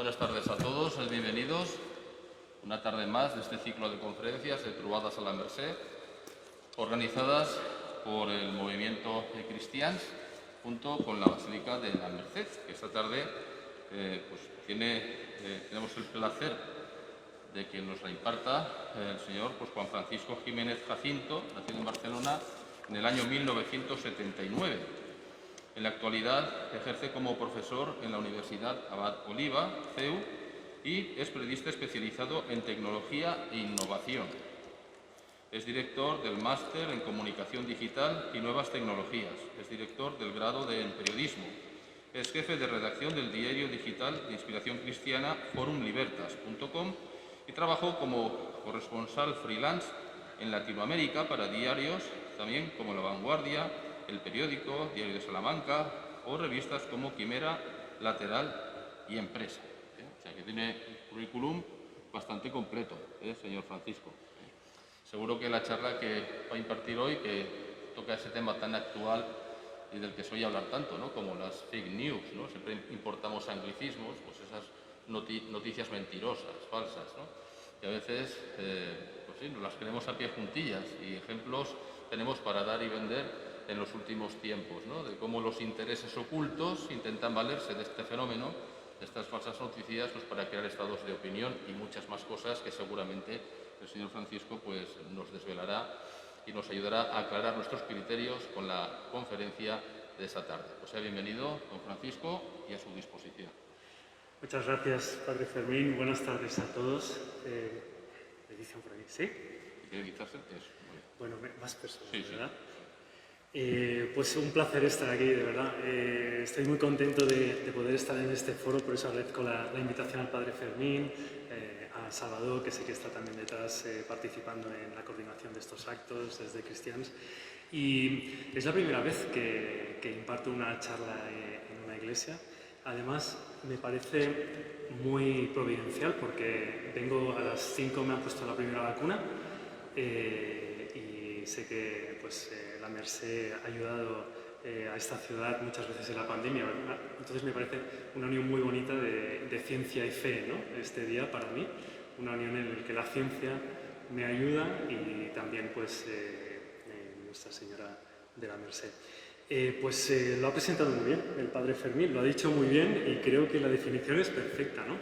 Buenas tardes a todos, bienvenidos. Una tarde más de este ciclo de conferencias de Trobades a la Mercè, organizadas por el movimiento Cristians junto con la Basílica de la Merced, que esta tarde tenemos el placer de que nos la imparta el señor Juan Francisco Jiménez Jacinto, nacido en Barcelona en el año 1979. En la actualidad ejerce como profesor en la Universidad Abad Oliba, CEU, y es periodista especializado en tecnología e innovación. Es director del Máster en Comunicación Digital y Nuevas Tecnologías. Es director del grado en Periodismo. Es jefe de redacción del diario digital de inspiración cristiana forumlibertas.com y trabajó como corresponsal freelance en Latinoamérica para diarios también como La Vanguardia, El Periódico, Diario de Salamanca o revistas como Quimera, Lateral y Empresa. O sea que tiene un currículum bastante completo, señor Francisco. Seguro que la charla que va a impartir hoy, que toca ese tema tan actual y del que se oye hablar tanto, ¿no?, como las fake news, ¿no? Siempre importamos anglicismos, pues esas noticias mentirosas, falsas, ¿no? Y a veces pues sí, nos las creemos a pie juntillas, y ejemplos tenemos para dar y vender en los últimos tiempos, ¿no?, de cómo los intereses ocultos intentan valerse de este fenómeno, de estas falsas noticias, pues para crear estados de opinión y muchas más cosas que seguramente el señor Francisco pues nos desvelará y nos ayudará a aclarar nuestros criterios con la conferencia de esta tarde. Pues sea bienvenido, don Francisco, y a su disposición. Muchas gracias, Padre Fermín. Buenas tardes a todos. ¿Me dicen por aquí? ¿Sí? ¿Quiere quitarse? Eso. Bueno, más personas, sí, ¿verdad? Sí. Pues un placer estar aquí, de verdad. Estoy muy contento de poder estar en este foro, por eso agradezco la invitación al Padre Fermín, a Salvador, que sé que está también detrás participando en la coordinación de estos actos desde Cristians. Y es la primera vez que imparto una charla en una iglesia. Además, me parece muy providencial porque vengo a las 5, me han puesto la primera vacuna y sé que la Mercè ha ayudado a esta ciudad muchas veces en la pandemia, ¿verdad? Entonces me parece una unión muy bonita de ciencia y fe, ¿no?, este día para mí, una unión en la que la ciencia me ayuda y también Nuestra Señora de la Mercè. Lo ha presentado muy bien el Padre Fermín, lo ha dicho muy bien y creo que la definición es perfecta, ¿no?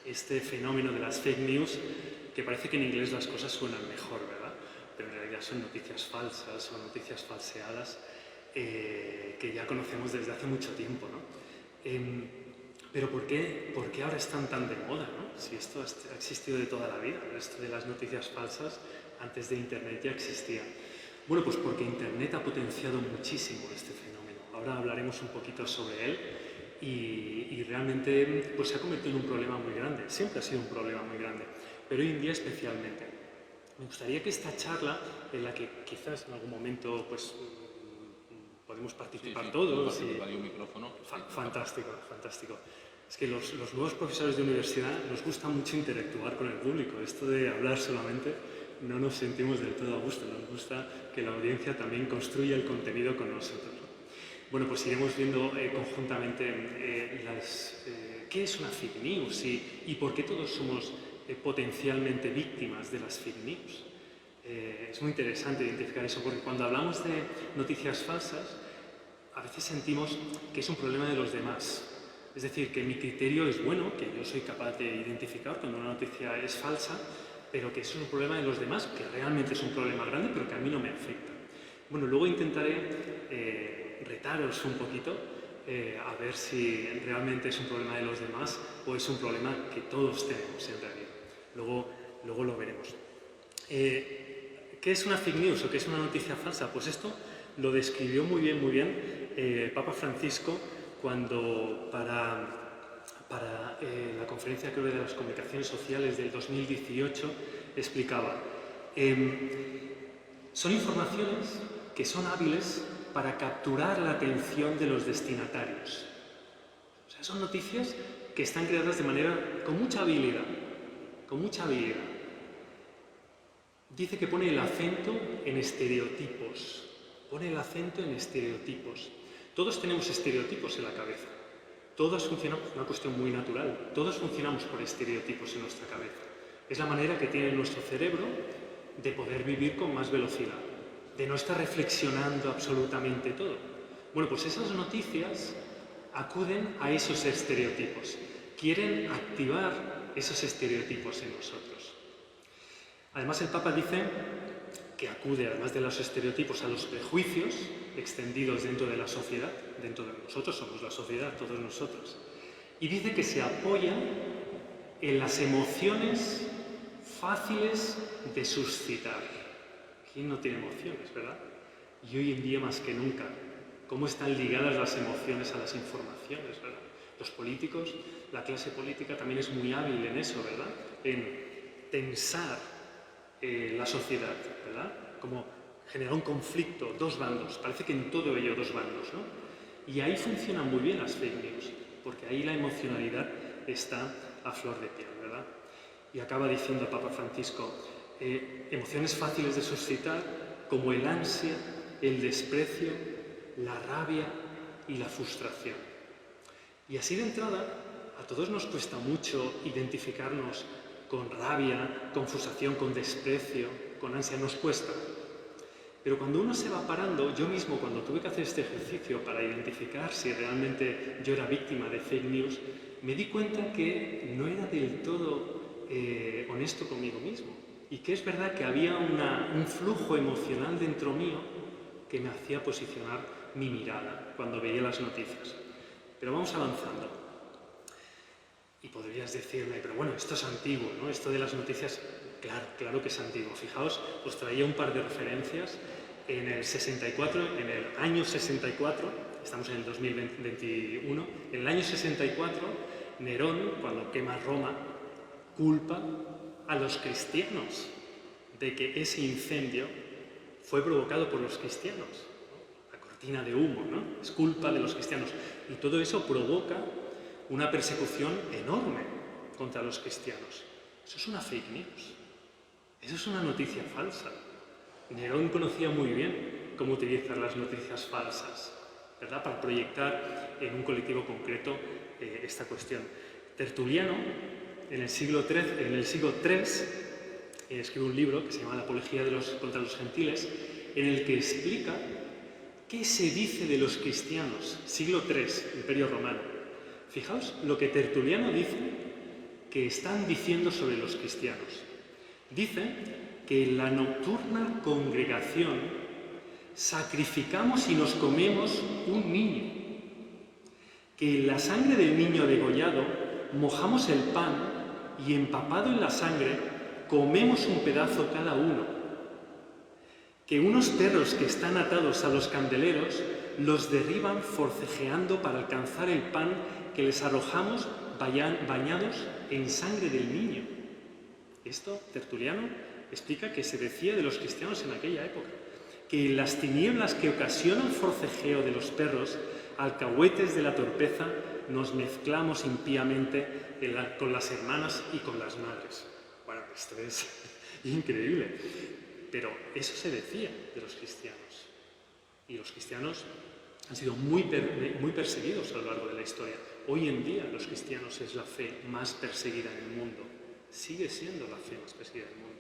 Este fenómeno de las fake news, que parece que en inglés las cosas suenan mejor, ¿verdad? Pero en realidad son noticias falsas o noticias falseadas que ya conocemos desde hace mucho tiempo, ¿no? Pero ¿por qué ahora están tan de moda, ¿no? Si esto ha existido de toda la vida, esto de las noticias falsas antes de Internet ya existía. Bueno, pues porque Internet ha potenciado muchísimo este fenómeno. Ahora hablaremos un poquito sobre él y realmente se ha convertido en un problema muy grande. Siempre ha sido un problema muy grande, pero hoy en día especialmente. Me gustaría que esta charla, en la que quizás en algún momento podemos participar todos. Sí, un micrófono. Fantástico, fantástico. Es que los nuevos profesores de universidad nos gusta mucho interactuar con el público. Esto de hablar solamente no nos sentimos del todo a gusto. Nos gusta que la audiencia también construya el contenido con nosotros. Bueno, pues iremos viendo conjuntamente qué es una fake news y por qué todos somos potencialmente víctimas de las fake news. Es muy interesante identificar eso, porque cuando hablamos de noticias falsas, a veces sentimos que es un problema de los demás. Es decir, que mi criterio es bueno, que yo soy capaz de identificar cuando una noticia es falsa, pero que eso es un problema de los demás, que realmente es un problema grande, pero que a mí no me afecta. Bueno, luego intentaré retaros un poquito a ver si realmente es un problema de los demás o es un problema que todos tenemos en realidad. Luego lo veremos. ¿Qué es una fake news o qué es una noticia falsa? Pues esto lo describió muy bien Papa Francisco cuando para la conferencia, creo, de las comunicaciones sociales del 2018 explicaba: son informaciones que son hábiles para capturar la atención de los destinatarios. O sea, son noticias que están creadas de manera con mucha habilidad. Dice que pone el acento en estereotipos. Todos tenemos estereotipos en la cabeza. todos funcionamos, una cuestión muy natural, todos funcionamos por estereotipos en nuestra cabeza. Es la manera que tiene nuestro cerebro de poder vivir con más velocidad, de no estar reflexionando absolutamente todo. Bueno, pues esas noticias acuden a esos estereotipos, quieren activar esos estereotipos en nosotros. Además, el Papa dice que acude, además de los estereotipos, a los prejuicios extendidos dentro de la sociedad, dentro de nosotros somos la sociedad, todos nosotros, y dice que se apoya en las emociones fáciles de suscitar. ¿Quién no tiene emociones, verdad? Y hoy en día más que nunca, ¿cómo están ligadas las emociones a las informaciones, verdad? Los políticos, la clase política también es muy hábil en eso, ¿verdad? En tensar la sociedad, ¿verdad? Como generar un conflicto, dos bandos. Parece que en todo ello dos bandos, ¿no? Y ahí funcionan muy bien las fake news, porque ahí la emocionalidad está a flor de piel, ¿verdad? Y acaba diciendo el Papa Francisco, emociones fáciles de suscitar como el ansia, el desprecio, la rabia y la frustración. Y así de entrada, a todos nos cuesta mucho identificarnos con rabia, con frustración, con desprecio, con ansia, nos cuesta. Pero cuando uno se va parando, yo mismo cuando tuve que hacer este ejercicio para identificar si realmente yo era víctima de fake news, me di cuenta que no era del todo honesto conmigo mismo. Y que es verdad que había un flujo emocional dentro mío que me hacía posicionar mi mirada cuando veía las noticias. Pero vamos avanzando. Y podrías decirme, pero bueno, esto es antiguo, ¿no? Esto de las noticias, claro que es antiguo. Fijaos, os traía un par de referencias. En el 64, en el año 64, estamos en el 2021, en el año 64, Nerón, cuando quema Roma, culpa a los cristianos de que ese incendio fue provocado por los cristianos, ¿no? La cortina de humo, ¿no? Es culpa de los cristianos. Y todo eso provoca una persecución enorme contra los cristianos. Eso es una fake news. Eso es una noticia falsa. Nerón conocía muy bien cómo utilizar las noticias falsas, ¿verdad? Para proyectar en un colectivo concreto esta cuestión. Tertuliano, en el siglo III, escribe un libro que se llama La apología contra los gentiles, en el que explica qué se dice de los cristianos. Siglo III, Imperio Romano. Fijaos lo que Tertuliano dice que están diciendo sobre los cristianos. Dice que en la nocturna congregación sacrificamos y nos comemos un niño, que en la sangre del niño degollado mojamos el pan y empapado en la sangre comemos un pedazo cada uno, que unos perros que están atados a los candeleros los derriban forcejeando para alcanzar el pan que les arrojamos bañados en sangre del niño. Esto, Tertuliano explica que se decía de los cristianos en aquella época, que en las tinieblas que ocasionan forcejeo de los perros, alcahuetes de la torpeza, nos mezclamos impíamente con las hermanas y con las madres. Bueno, esto es increíble. Pero eso se decía de los cristianos. Y los cristianos han sido muy perseguidos a lo largo de la historia. Hoy en día los cristianos es la fe más perseguida en el mundo. Sigue siendo la fe más perseguida del mundo.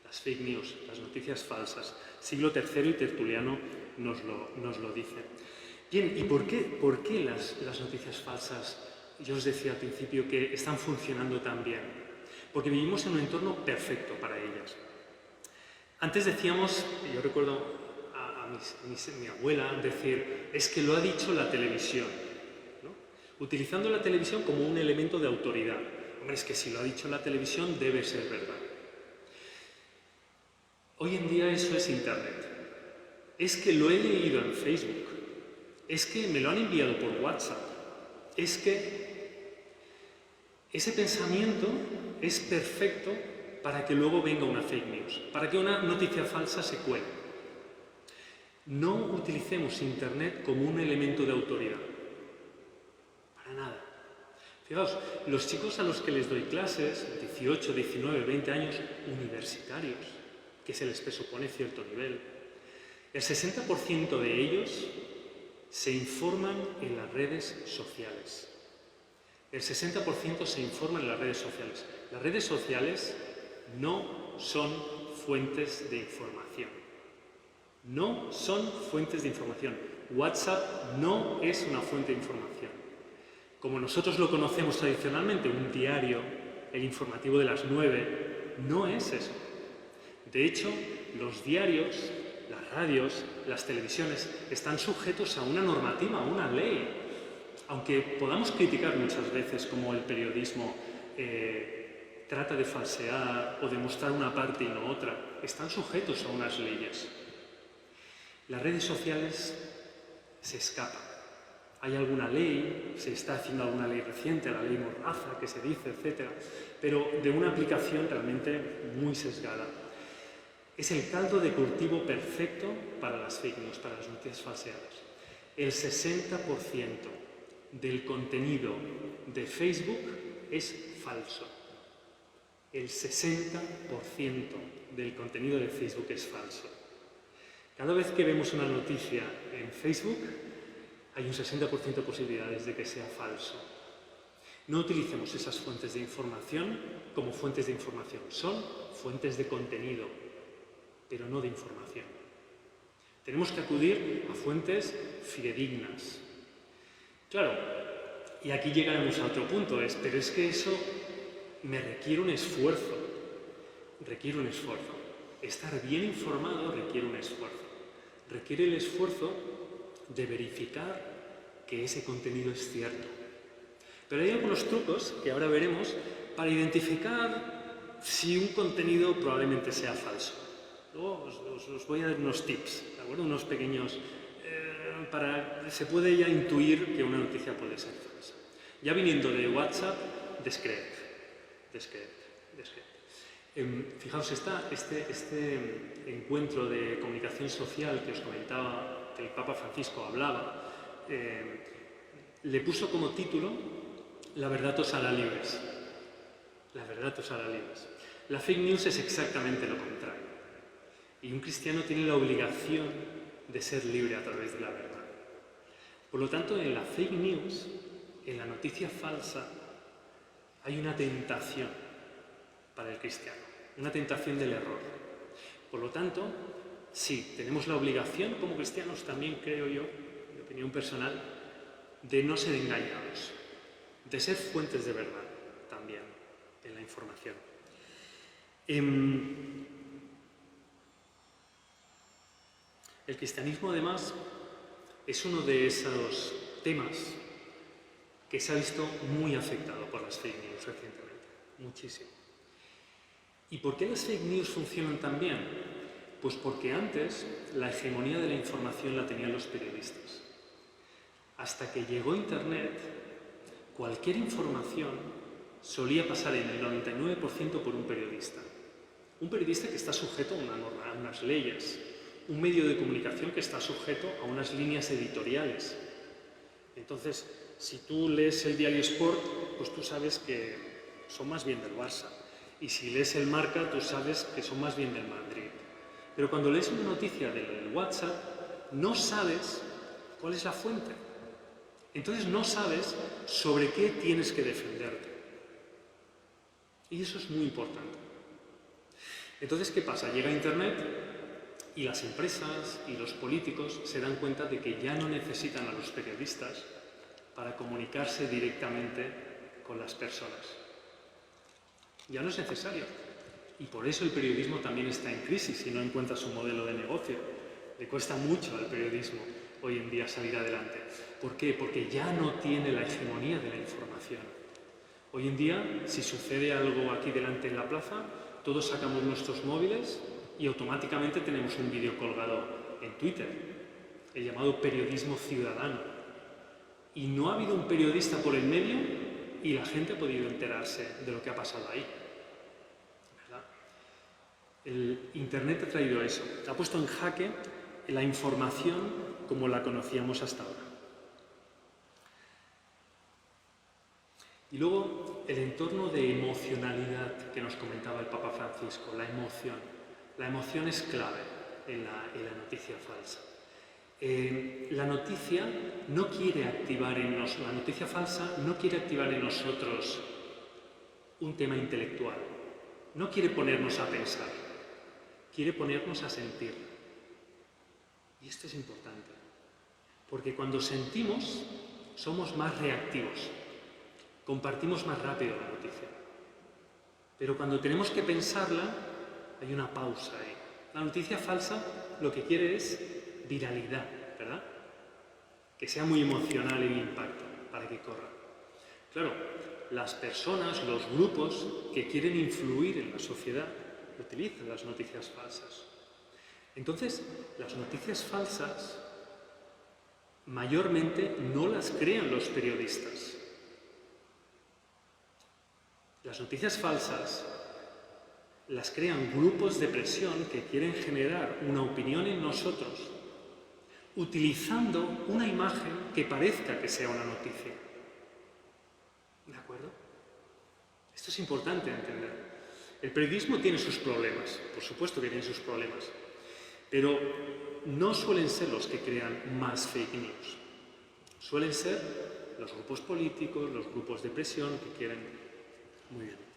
Las fake news, las noticias falsas. Siglo III y Tertuliano nos lo dicen. Bien, ¿y por qué las noticias falsas, yo os decía al principio que están funcionando tan bien? Porque vivimos en un entorno perfecto para ellas. Antes decíamos, yo recuerdo a mi abuela decir, es que lo ha dicho la televisión, ¿no? Utilizando la televisión como un elemento de autoridad. Hombre, es que si lo ha dicho la televisión debe ser verdad. Hoy en día eso es Internet. Es que lo he leído en Facebook. Es que me lo han enviado por WhatsApp. Es que ese pensamiento es perfecto para que luego venga una fake news, para que una noticia falsa se cuele. No utilicemos Internet como un elemento de autoridad. Para nada. Fijaos, los chicos a los que les doy clases, 18, 19, 20 años, universitarios, que se les presupone cierto nivel, el 60% de ellos se informan en las redes sociales. El 60% se informa en las redes sociales. Las redes sociales no son fuentes de información. No son fuentes de información. WhatsApp no es una fuente de información. Como nosotros lo conocemos tradicionalmente, un diario, el informativo de las 9, no es eso. De hecho, los diarios, las radios, las televisiones están sujetos a una normativa, a una ley. Aunque podamos criticar muchas veces cómo el periodismo trata de falsear o de mostrar una parte y no otra, están sujetos a unas leyes. Las redes sociales se escapan. Hay alguna ley, se está haciendo alguna ley reciente, la ley Mordaza, que se dice, etc., pero de una aplicación realmente muy sesgada. Es el caldo de cultivo perfecto para las fake news, para las noticias falseadas. El 60% del contenido de Facebook es falso. El 60% del contenido de Facebook es falso. Cada vez que vemos una noticia en Facebook, hay un 60% de posibilidades de que sea falso. No utilicemos esas fuentes de información como fuentes de información. Son fuentes de contenido, pero no de información. Tenemos que acudir a fuentes fidedignas. Claro, y aquí llegaremos a otro punto, pero es que eso me requiere un esfuerzo. Requiere un esfuerzo. Estar bien informado requiere un esfuerzo. Requiere el esfuerzo de verificar que ese contenido es cierto. Pero hay algunos trucos que ahora veremos para identificar si un contenido probablemente sea falso. Luego os voy a dar unos tips, ¿de acuerdo? Unos pequeños... se puede ya intuir que una noticia puede ser falsa. Ya viniendo de WhatsApp, descreed. Fijaos, este encuentro de comunicación social que os comentaba, que el Papa Francisco hablaba, le puso como título La verdad os hará libres. La verdad os hará libres. La fake news es exactamente lo contrario. Y un cristiano tiene la obligación de ser libre a través de la verdad. Por lo tanto, en la fake news, en la noticia falsa, hay una tentación para el cristiano, una tentación del error. Por lo tanto, sí, tenemos la obligación como cristianos, también creo yo, mi opinión personal, de no ser engañados, de ser fuentes de verdad también en la información. El cristianismo, además, es uno de esos temas que se ha visto muy afectado por las fake news recientemente, muchísimo. ¿Y por qué las fake news funcionan tan bien? Pues porque antes la hegemonía de la información la tenían los periodistas. Hasta que llegó Internet, cualquier información solía pasar en el 99% por un periodista. Un periodista que está sujeto a unas leyes, un medio de comunicación que está sujeto a unas líneas editoriales. Entonces, si tú lees el diario Sport, pues tú sabes que son más bien del Barça. Y si lees el Marca, tú sabes que son más bien del Madrid. Pero cuando lees una noticia del WhatsApp, no sabes cuál es la fuente. Entonces no sabes sobre qué tienes que defenderte. Y eso es muy importante. Entonces, ¿qué pasa? Llega Internet y las empresas y los políticos se dan cuenta de que ya no necesitan a los periodistas para comunicarse directamente con las personas. Ya no es necesario. Y por eso el periodismo también está en crisis y no encuentra su modelo de negocio. Le cuesta mucho al periodismo hoy en día salir adelante. ¿Por qué? Porque ya no tiene la hegemonía de la información. Hoy en día, si sucede algo aquí delante en la plaza, todos sacamos nuestros móviles y automáticamente tenemos un vídeo colgado en Twitter, el llamado periodismo ciudadano. Y no ha habido un periodista por el medio y la gente ha podido enterarse de lo que ha pasado ahí. ¿Verdad? El Internet ha traído eso, ha puesto en jaque la información como la conocíamos hasta ahora. Y luego el entorno de emocionalidad que nos comentaba el Papa Francisco, la emoción. La emoción es clave en la noticia falsa. La noticia no quiere activar en nosotros, la noticia falsa no quiere activar en nosotros un tema intelectual, no quiere ponernos a pensar, quiere ponernos a sentir. Y esto es importante, porque cuando sentimos somos más reactivos, compartimos más rápido la noticia. Pero cuando tenemos que pensarla, hay una pausa ahí. La noticia falsa lo que quiere es viralidad, ¿verdad? Que sea muy emocional el impacto para que corra. Claro, las personas, los grupos que quieren influir en la sociedad utilizan las noticias falsas. Entonces, las noticias falsas mayormente no las crean los periodistas. Las noticias falsas las crean grupos de presión que quieren generar una opinión en nosotros utilizando una imagen que parezca que sea una noticia. ¿De acuerdo? Esto es importante entender. El periodismo tiene sus problemas, por supuesto que tiene sus problemas, pero no suelen ser los que crean más fake news. Suelen ser los grupos políticos, los grupos de presión que quieren... Muy bien.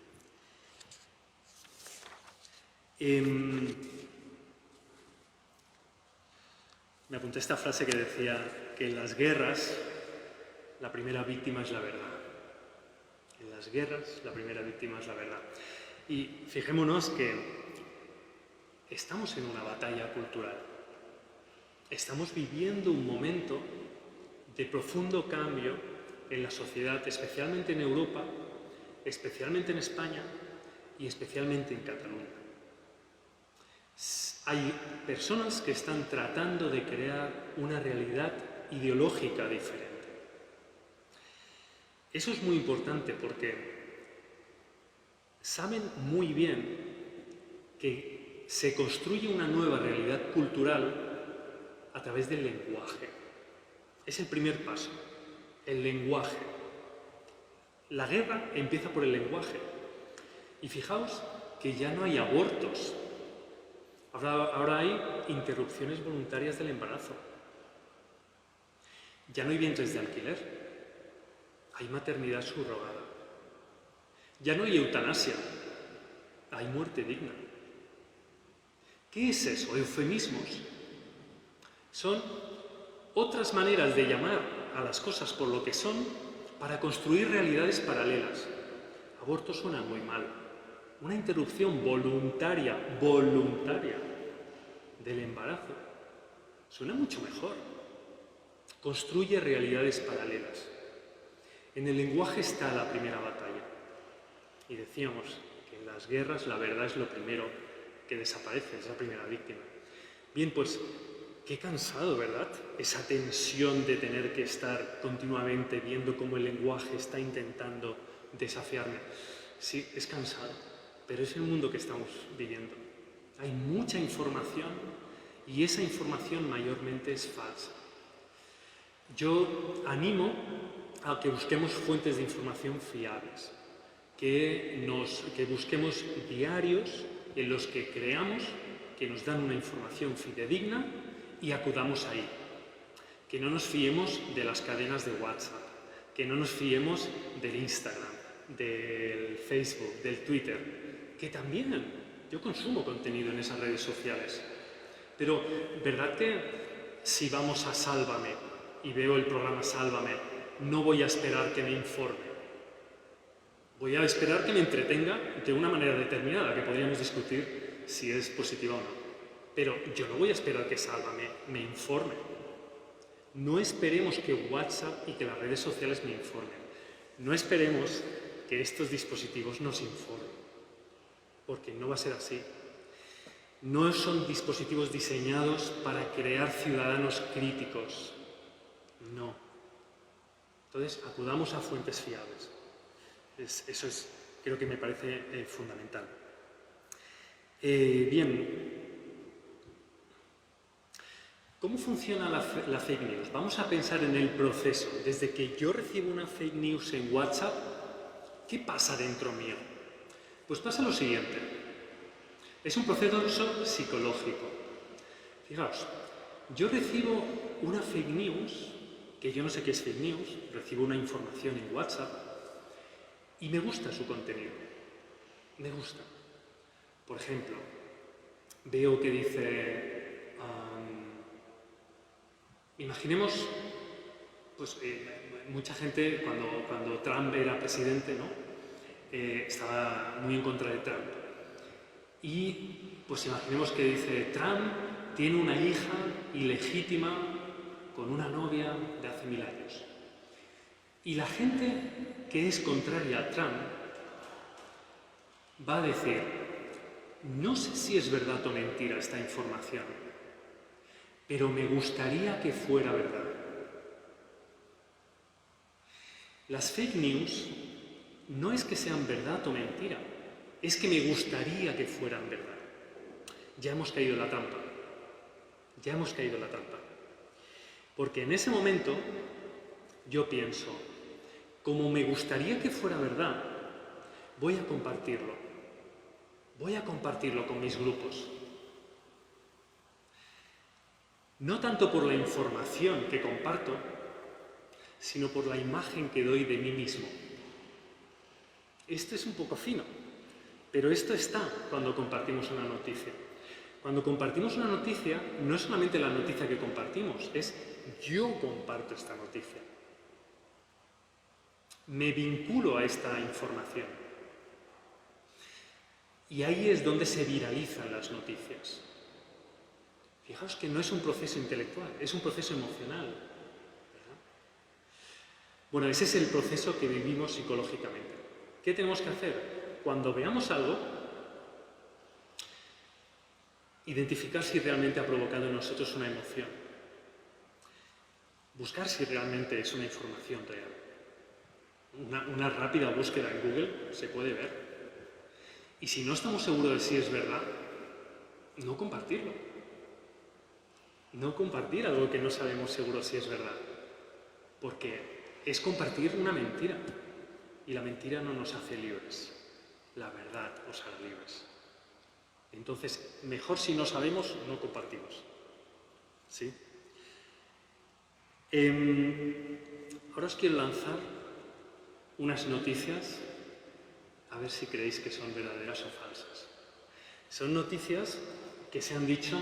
Me apunté esta frase que decía que en las guerras la primera víctima es la verdad. En las guerras la primera víctima es la verdad. Y fijémonos que estamos en una batalla cultural. Estamos viviendo un momento de profundo cambio en la sociedad, especialmente en Europa, especialmente en España y especialmente en Cataluña. Hay personas que están tratando de crear una realidad ideológica diferente. Eso es muy importante porque saben muy bien que se construye una nueva realidad cultural a través del lenguaje. Es el primer paso, el lenguaje. La guerra empieza por el lenguaje. Y fijaos que ya no hay abortos. Ahora hay interrupciones voluntarias del embarazo. Ya no hay vientres de alquiler. Hay maternidad subrogada. Ya no hay eutanasia. Hay muerte digna. ¿Qué es eso? Eufemismos. Son otras maneras de llamar a las cosas por lo que son para construir realidades paralelas. Aborto suena muy mal. Una interrupción voluntaria del embarazo suena mucho mejor. Construye realidades paralelas. En el lenguaje está la primera batalla. Y decíamos que en las guerras la verdad es lo primero que desaparece, es la primera víctima. Bien, pues qué cansado, ¿verdad? Esa tensión de tener que estar continuamente viendo cómo el lenguaje está intentando desafiarme. Sí, es cansado, pero es el mundo que estamos viviendo. Hay mucha información y esa información mayormente es falsa. Yo animo a que busquemos fuentes de información fiables, que busquemos diarios en los que creamos que nos dan una información fidedigna y acudamos ahí. Que no nos fiemos de las cadenas de WhatsApp, que no nos fiemos del Instagram, del Facebook, del Twitter, que también yo consumo contenido en esas redes sociales. Pero, ¿verdad que si vamos a Sálvame y veo el programa Sálvame, no voy a esperar que me informe? Voy a esperar que me entretenga de una manera determinada, que podríamos discutir si es positiva o no. Pero yo no voy a esperar que Sálvame me informe. No esperemos que WhatsApp y que las redes sociales me informen. No esperemos que estos dispositivos nos informen, porque no va a ser así. No son dispositivos diseñados para crear ciudadanos críticos. No. Entonces, acudamos a fuentes fiables. Eso creo que me parece fundamental. Bien. ¿Cómo funciona la fake news? Vamos a pensar en el proceso. Desde que yo recibo una fake news en WhatsApp, ¿qué pasa dentro mío? Pues pasa lo siguiente. Es un proceso psicológico. Fijaos, Yo recibo una fake news, que yo no sé qué es fake news, recibo una información en WhatsApp y me gusta su contenido. Me gusta. Por ejemplo, veo que dice... imaginemos, pues mucha gente cuando Trump era presidente, ¿no? Estaba muy en contra de Trump. Y pues imaginemos que dice, Trump tiene una hija ilegítima con una novia de hace 1000 años. Y la gente que es contraria a Trump va a decir, no sé si es verdad o mentira esta información, pero me gustaría que fuera verdad. Las fake news no es que sean verdad o mentira, es que me gustaría que fueran verdad. Ya hemos caído en la trampa. Ya hemos caído en la trampa. Porque en ese momento yo pienso, como me gustaría que fuera verdad, voy a compartirlo. Voy a compartirlo con mis grupos. No tanto por la información que comparto, sino por la imagen que doy de mí mismo. Esto es un poco fino, pero esto está cuando compartimos una noticia. Cuando compartimos una noticia, no es solamente la noticia que compartimos, es yo comparto esta noticia. Me vinculo a esta información. Y ahí es donde se viralizan las noticias. Fijaos que no es un proceso intelectual, es un proceso emocional. ¿Verdad? Bueno, ese es el proceso que vivimos psicológicamente. ¿Qué tenemos que hacer? Cuando veamos algo, identificar si realmente ha provocado en nosotros una emoción. Buscar si realmente es una información real. Una rápida búsqueda en Google se puede ver. Y si no estamos seguros de si es verdad, no compartirlo. No compartir algo que no sabemos seguro si es verdad. Porque es compartir una mentira. Y la mentira no nos hace libres. La verdad os hará libres. Entonces, mejor si no sabemos, no compartimos. ¿Sí? Ahora os quiero lanzar unas noticias, a ver si creéis que son verdaderas o falsas. Son noticias que se han dicho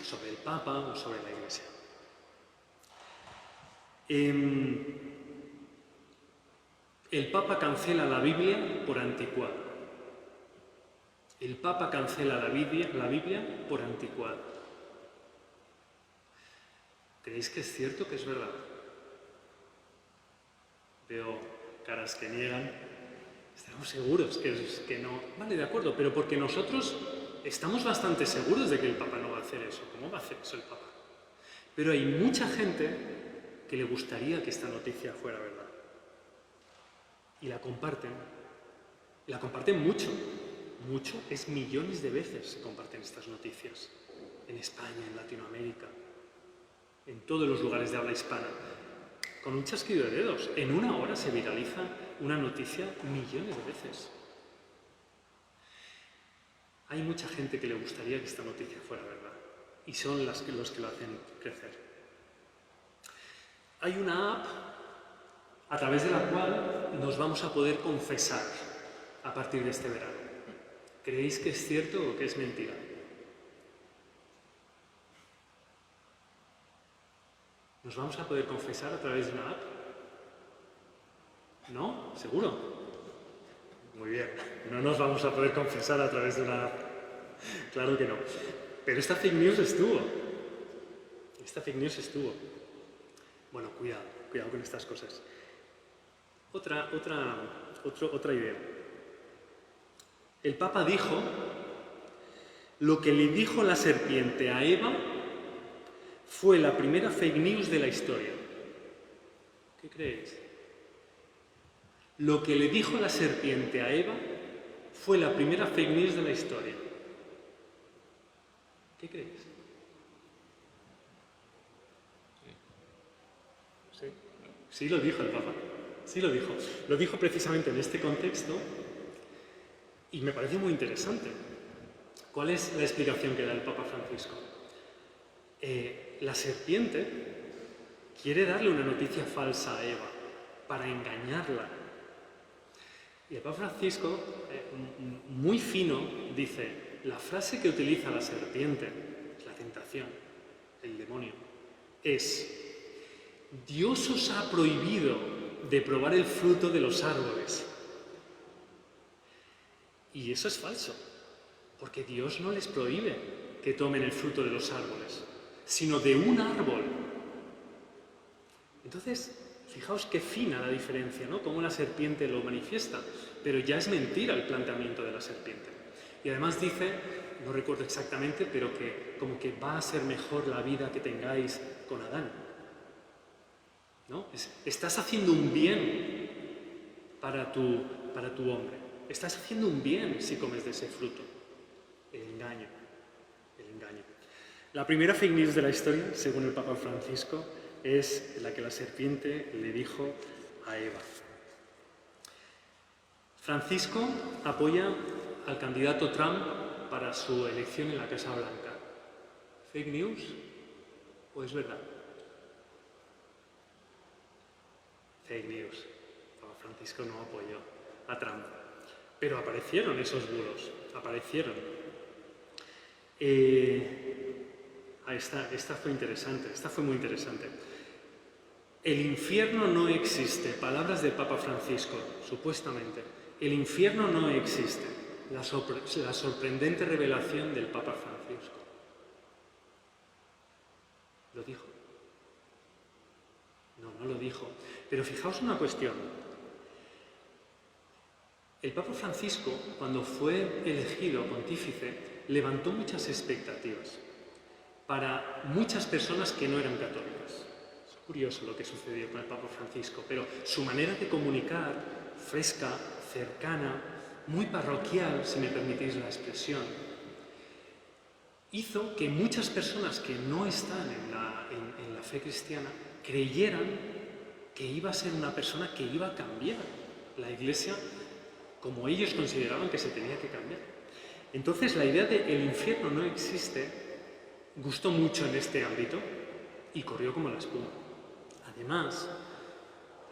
sobre el Papa o sobre la Iglesia. El Papa cancela la Biblia por anticuada. El Papa cancela la Biblia por anticuada. ¿Creéis que es cierto, que es verdad? Veo caras que niegan. Estamos seguros que no. Vale, de acuerdo, pero porque nosotros estamos bastante seguros de que el Papa no va a hacer eso. ¿Cómo va a hacer eso el Papa? Pero hay mucha gente que le gustaría que esta noticia fuera verdad. Y la comparten. La comparten mucho. Mucho es millones de veces se comparten estas noticias. En España, en Latinoamérica, en todos los lugares de habla hispana. Con un chasquido de dedos. En una hora se viraliza una noticia millones de veces. Hay mucha gente que le gustaría que esta noticia fuera verdad. Y son los que lo hacen crecer. Hay una app a través de la cual nos vamos a poder confesar a partir de este verano. ¿Creéis que es cierto o que es mentira? ¿Nos vamos a poder confesar a través de una app? ¿No? ¿Seguro? Muy bien. No nos vamos a poder confesar a través de una app. Claro que no. Pero esta fake news estuvo. Esta fake news estuvo. Bueno, cuidado con estas cosas. Otra idea. El Papa dijo, lo que le dijo la serpiente a Eva fue la primera fake news de la historia. ¿Qué creéis? Lo que le dijo la serpiente a Eva fue la primera fake news de la historia. ¿Qué creéis? Sí. Sí lo dijo el Papa. Sí lo dijo. Lo dijo precisamente en este contexto y me parece muy interesante. ¿Cuál es la explicación que da el Papa Francisco? la serpiente quiere darle una noticia falsa a Eva para engañarla. Y el Papa Francisco, muy fino, dice, la frase que utiliza la serpiente, la tentación, el demonio, es: Dios os ha prohibido de probar el fruto de los árboles. Y eso es falso, porque Dios no les prohíbe que tomen el fruto de los árboles, sino de un árbol. Entonces, fijaos qué fina la diferencia, ¿no? Cómo la serpiente lo manifiesta, pero ya es mentira el planteamiento de la serpiente. Y además dice, no recuerdo exactamente, pero que como que va a ser mejor la vida que tengáis con Adán, ¿no? Estás haciendo un bien para tu hombre. Estás haciendo un bien si comes de ese fruto. El engaño. La primera fake news de la historia, según el Papa Francisco, es la que la serpiente le dijo a Eva. Francisco apoya al candidato Trump para su elección en la Casa Blanca. ¿Fake news o es verdad? Fake news. Papa Francisco no apoyó a Trump. Pero aparecieron esos bulos, aparecieron. Esta fue interesante, esta fue muy interesante. El infierno no existe, palabras del Papa Francisco, supuestamente. El infierno no existe, la sorprendente revelación del Papa Francisco. ¿Lo dijo? No lo dijo. Pero fijaos una cuestión. El Papa Francisco, cuando fue elegido pontífice, levantó muchas expectativas para muchas personas que no eran católicas. Es curioso lo que sucedió con el Papa Francisco, pero su manera de comunicar, fresca, cercana, muy parroquial, si me permitís la expresión, hizo que muchas personas que no están en la fe cristiana creyeran que iba a ser una persona que iba a cambiar la Iglesia como ellos consideraban que se tenía que cambiar. Entonces la idea de el infierno no existe gustó mucho en este ámbito y corrió como la espuma. Además,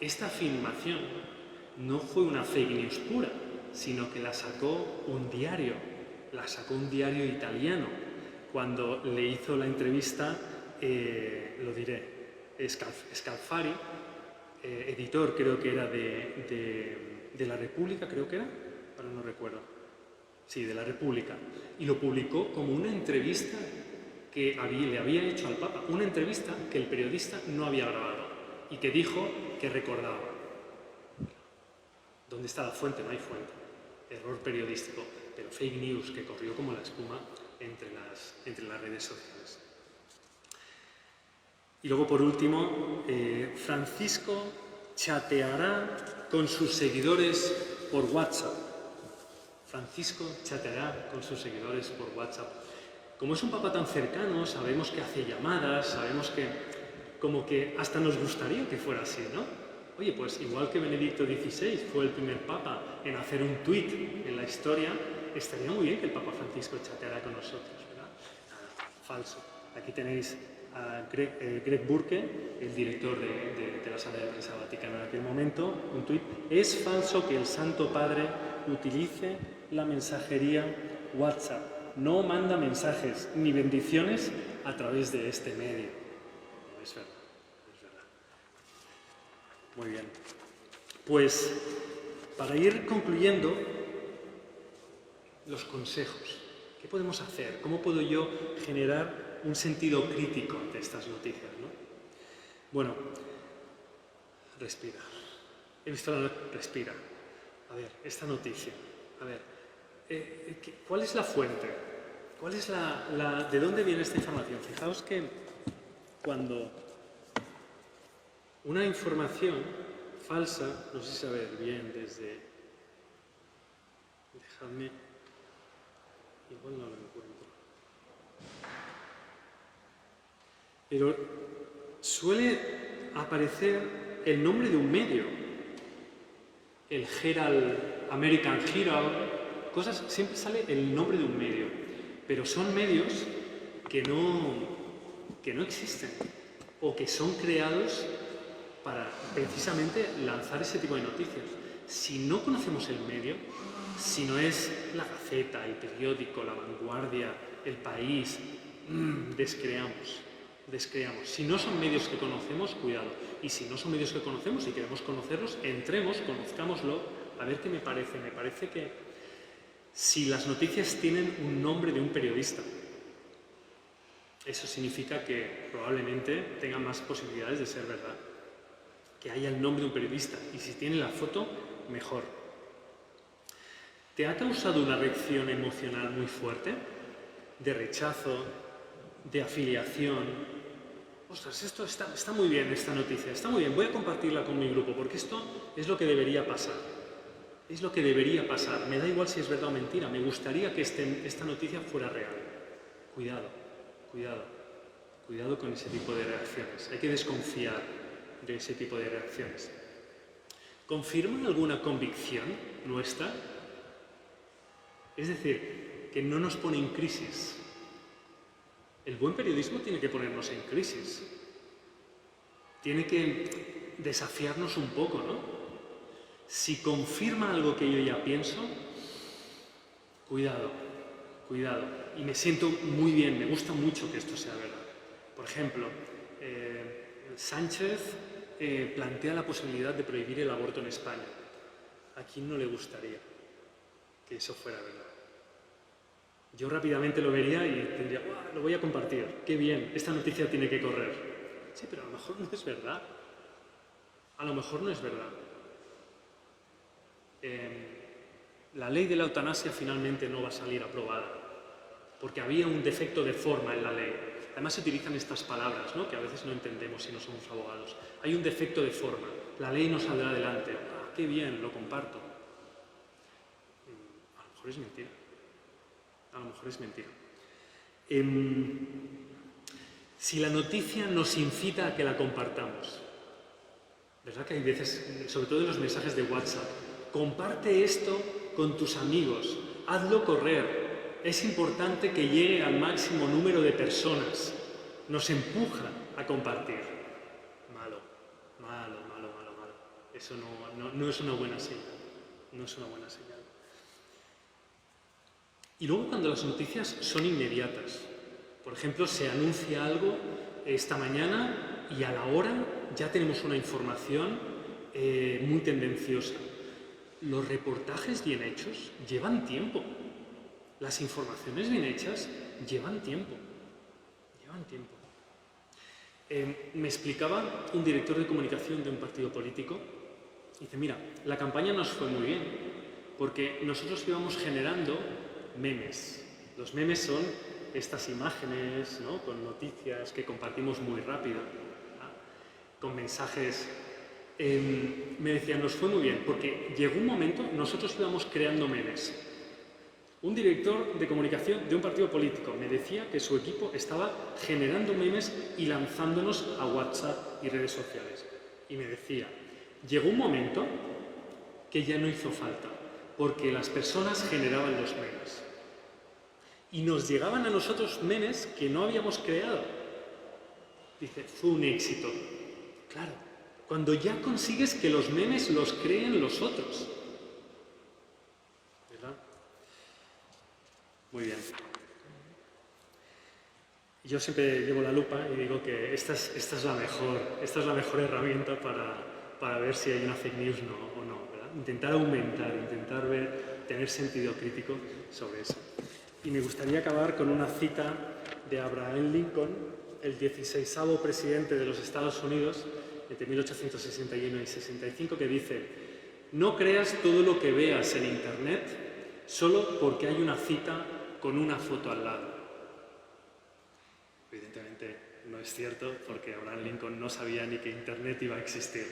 esta afirmación no fue una fake news pura, sino que la sacó un diario italiano, cuando le hizo la entrevista, lo diré, Scalfari, editor creo que era de La República, creo que era, ahora no recuerdo, sí, de La República, y lo publicó como una entrevista que le había hecho al Papa, una entrevista que el periodista no había grabado y que dijo que recordaba. ¿Dónde está la fuente? No hay fuente. Error periodístico, pero fake news que corrió como la espuma entre las redes sociales. Y luego, por último, Francisco chateará con sus seguidores por WhatsApp. Francisco chateará con sus seguidores por WhatsApp. Como es un papa tan cercano, sabemos que hace llamadas, sabemos que como que hasta nos gustaría que fuera así, ¿no? Oye, pues igual que Benedicto XVI fue el primer papa en hacer un tuit en la historia, estaría muy bien que el Papa Francisco chateara con nosotros, ¿verdad? Nada, falso. Aquí tenéis a Greg Burke, el director de la Sala de Prensa Vaticana en aquel momento, un tuit: es falso que el Santo Padre utilice la mensajería WhatsApp. No manda mensajes ni bendiciones a través de este medio. No es verdad, no es verdad. Muy bien. Pues, para ir concluyendo, los consejos. ¿Qué podemos hacer? ¿Cómo puedo yo generar un sentido crítico ante estas noticias, ¿no? Bueno, respira. He visto respira. A ver, esta noticia. A ver, ¿cuál es la fuente? ¿Cuál es de dónde viene esta información? Fijaos que cuando una información falsa, no sé saber bien desde... Dejadme... Igual no lo encuentro. Pero suele aparecer el nombre de un medio. El American Herald, cosas, siempre sale el nombre de un medio. Pero son medios que no que no existen o que son creados para precisamente lanzar ese tipo de noticias. Si no conocemos el medio, si no es La Gaceta, El Periódico, La Vanguardia, El País, descreamos. Si no son medios que conocemos, cuidado. Y si no son medios que conocemos y queremos conocerlos, entremos, conozcámoslo, a ver qué me parece. Me parece que si las noticias tienen un nombre de un periodista, eso significa que probablemente tengan más posibilidades de ser verdad. Que haya el nombre de un periodista. Y si tiene la foto, mejor. ¿Te ha causado una reacción emocional muy fuerte? De rechazo, de afiliación. Ostras, esto está muy bien, esta noticia. Está muy bien, voy a compartirla con mi grupo, porque esto es lo que debería pasar. Es lo que debería pasar. Me da igual si es verdad o mentira. Me gustaría que esta noticia fuera real. Cuidado con ese tipo de reacciones. Hay que desconfiar de ese tipo de reacciones. ¿Confirman alguna convicción nuestra? Es decir, que no nos pone en crisis. El buen periodismo tiene que ponernos en crisis. Tiene que desafiarnos un poco, ¿no? Si confirma algo que yo ya pienso, cuidado. Y me siento muy bien, me gusta mucho que esto sea verdad. Por ejemplo, Sánchez plantea la posibilidad de prohibir el aborto en España. ¿A quién no le gustaría que eso fuera verdad? Yo rápidamente lo vería y tendría, lo voy a compartir, qué bien, esta noticia tiene que correr. Sí, pero a lo mejor no es verdad. La ley de la eutanasia finalmente no va a salir aprobada, porque había un defecto de forma en la ley. Además se utilizan estas palabras, ¿no?, que a veces no entendemos si no somos abogados. Hay un defecto de forma, la ley no saldrá adelante. Qué bien, lo comparto. A lo mejor es mentira. Si la noticia nos incita a que la compartamos, ¿verdad que hay veces, sobre todo en los mensajes de WhatsApp, comparte esto con tus amigos, hazlo correr, es importante que llegue al máximo número de personas, nos empuja a compartir? Malo. Eso no es una buena señal. Y luego cuando las noticias son inmediatas, por ejemplo, se anuncia algo esta mañana y a la hora ya tenemos una información muy tendenciosa. Los reportajes bien hechos llevan tiempo. Las informaciones bien hechas llevan tiempo. Me explicaba un director de comunicación de un partido político. Dice, mira, la campaña nos fue muy bien porque nosotros íbamos generando memes. Los memes son estas imágenes, ¿no?, con noticias que compartimos muy rápido, ¿no?, con mensajes. Me decían, nos fue muy bien, porque llegó un momento, nosotros íbamos creando memes. Un director de comunicación de un partido político me decía que su equipo estaba generando memes y lanzándonos a WhatsApp y redes sociales. Y me decía, llegó un momento que ya no hizo falta, porque las personas generaban los memes. Y nos llegaban a nosotros memes que no habíamos creado. Dice, fue un éxito. Claro, cuando ya consigues que los memes los creen los otros. ¿Verdad? Muy bien. Yo siempre llevo la lupa y digo que esta es la mejor herramienta para ver si hay una fake news o no, ¿verdad? Intentar aumentar, tener sentido crítico sobre eso. Y me gustaría acabar con una cita de Abraham Lincoln, el 16º presidente de los Estados Unidos, entre 1861 y 65, que dice: no creas todo lo que veas en Internet solo porque hay una cita con una foto al lado. Evidentemente no es cierto, porque Abraham Lincoln no sabía ni que Internet iba a existir.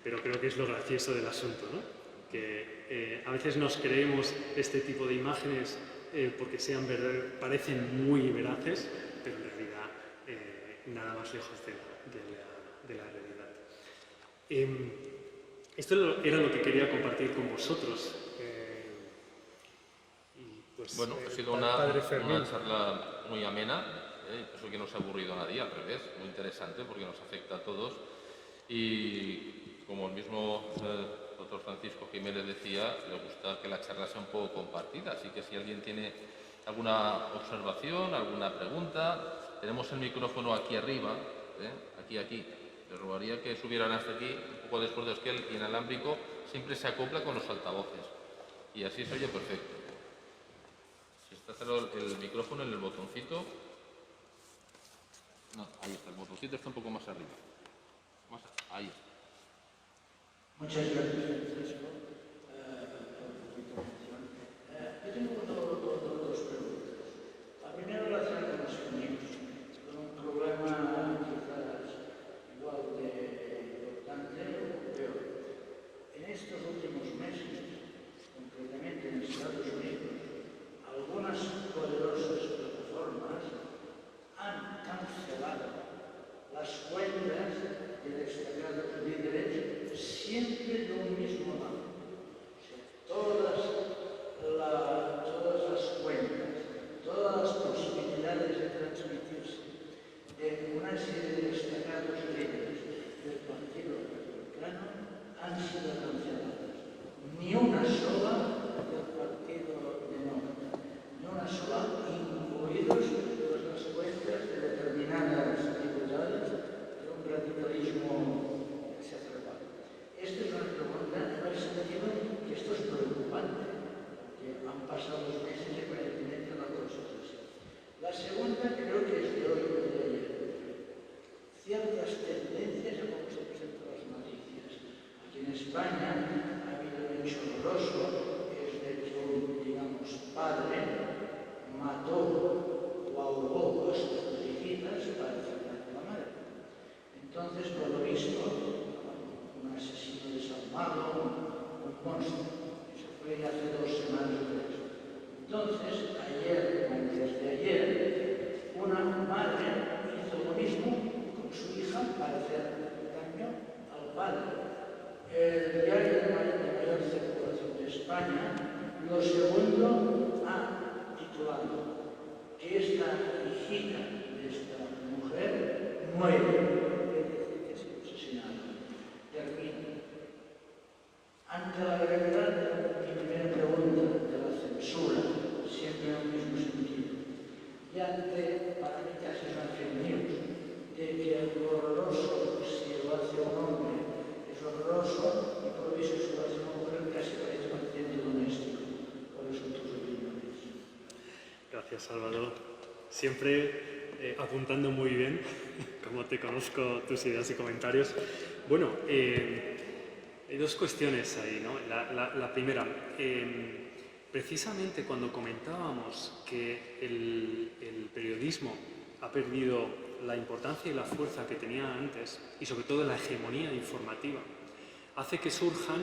Pero creo que es lo gracioso del asunto, ¿no? Que a veces nos creemos este tipo de imágenes porque parecen muy veraces, pero en realidad nada más lejos de la realidad. Esto era lo que quería compartir con vosotros. Bueno, ha sido una charla muy amena. Pienso que no se ha aburrido a nadie, al revés, muy interesante porque nos afecta a todos. Y como el mismo doctor Francisco Jiménez decía, le gusta que la charla sea un poco compartida, así que si alguien tiene alguna observación, alguna pregunta, tenemos el micrófono aquí arriba, aquí. Les rogaría que subieran hasta aquí, un poco después de que el inalámbrico siempre se acopla con los altavoces y así se oye perfecto. Si está cerrado el micrófono en el botoncito, no, ahí está, el botoncito está un poco más arriba. Ahí está. Muchas gracias, Francisco, por tu intervención. Yo tengo dos preguntas. La primera relaciona con los niños, con un problema quizás igual de importante o peor. En estos últimos meses, concretamente en Estados Unidos, algunas poderosas plataformas han cancelado las cuentas de destacados líderes siempre de un mismo lado. O sea, todas las cuentas, todas las posibilidades de transmitirse de una serie de destacados líderes del Partido Republicano han sido canceladas. Ni una sola del Partido Demócrata, ni una sola, incluidos las cuentas de determinadas diputadas de un radicalismo exacerbado. Esta es una pregunta en el sentido que esto es preocupante, porque han pasado los meses y aparentemente la cosa es así. La segunda creo que es de hoy o de ayer. Ciertas tendencias a cómo se presentan las noticias. Aquí en España ha habido un hecho horroroso, es de que un, digamos, padre mató o ahogó a sus dos hijitas para enfermar a la madre. Entonces, por lo visto, un asesino desalmado, un monstruo. Eso fue hace 2 semanas o 3. Entonces, ayer, antes de ayer, una madre hizo lo mismo con su hija para hacer daño al padre. El diario de mayor circulación de España, lo segundo, ha titulado que esta hijita de esta mujer muere. Ante la gravedad de mi primera pregunta de la censura, siempre en el mismo sentido, y ante, para mí casi una fake news, de que lo horroroso, si lo hace un hombre, es horroroso, y por lo visto si lo hace una mujer, casi parece un accidente doméstico. ¿Cuáles son tus opiniones? Gracias, Salvador. Siempre apuntando muy bien, como te conozco tus ideas y comentarios. Bueno, hay dos cuestiones ahí, ¿no? La primera, precisamente cuando comentábamos que el periodismo ha perdido la importancia y la fuerza que tenía antes, y sobre todo la hegemonía informativa, hace que surjan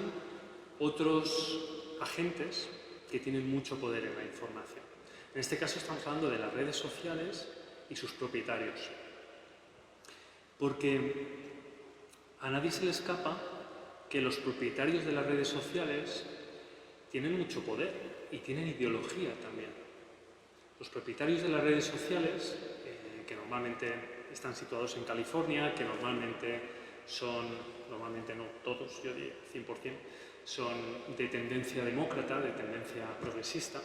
otros agentes que tienen mucho poder en la información. En este caso estamos hablando de las redes sociales y sus propietarios. Porque a nadie se le escapa que los propietarios de las redes sociales tienen mucho poder y tienen ideología también. Los propietarios de las redes sociales, que normalmente están situados en California, que normalmente no todos, yo diría 100%, son de tendencia demócrata, de tendencia progresista,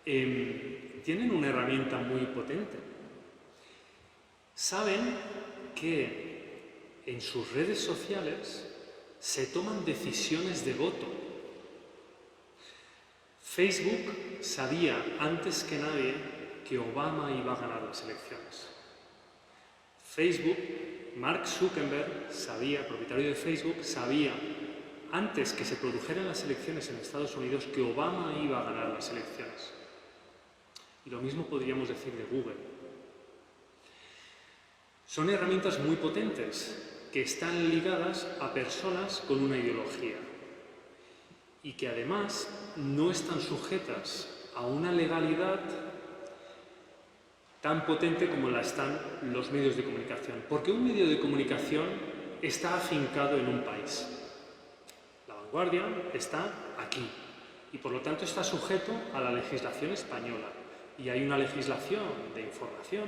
tienen una herramienta muy potente. Saben que en sus redes sociales se toman decisiones de voto. Facebook sabía antes que nadie que Obama iba a ganar las elecciones. Facebook, Mark Zuckerberg sabía, propietario de Facebook, sabía antes que se produjeran las elecciones en Estados Unidos que Obama iba a ganar las elecciones. Y lo mismo podríamos decir de Google. Son herramientas muy potentes que están ligadas a personas con una ideología y que además no están sujetas a una legalidad tan potente como la están los medios de comunicación. Porque un medio de comunicación está afincado en un país. La Vanguardia está aquí y por lo tanto está sujeto a la legislación española. Y hay una legislación de información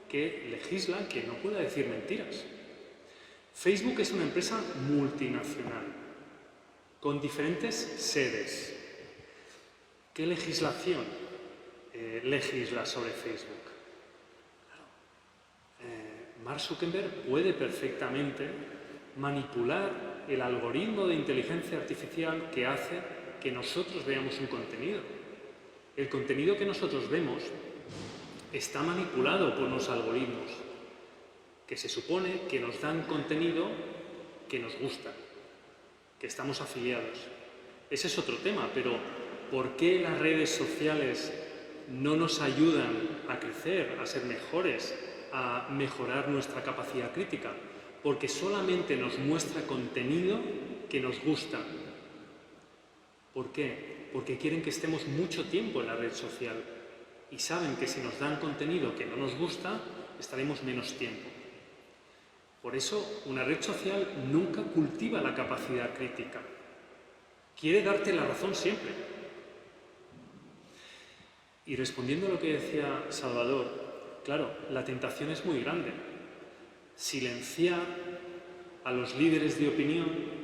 que legisla que no pueda decir mentiras. Facebook es una empresa multinacional, con diferentes sedes. ¿Qué legislación legisla sobre Facebook? Mark Zuckerberg puede perfectamente manipular el algoritmo de inteligencia artificial que hace que nosotros veamos un contenido. El contenido que nosotros vemos está manipulado por unos algoritmos que se supone que nos dan contenido que nos gusta, que estamos afiliados. Ese es otro tema, pero ¿por qué las redes sociales no nos ayudan a crecer, a ser mejores, a mejorar nuestra capacidad crítica? Porque solamente nos muestra contenido que nos gusta. ¿Por qué? Porque quieren que estemos mucho tiempo en la red social y saben que si nos dan contenido que no nos gusta, estaremos menos tiempo. Por eso, una red social nunca cultiva la capacidad crítica. Quiere darte la razón siempre. Y respondiendo a lo que decía Salvador, claro, la tentación es muy grande. Silenciar a los líderes de opinión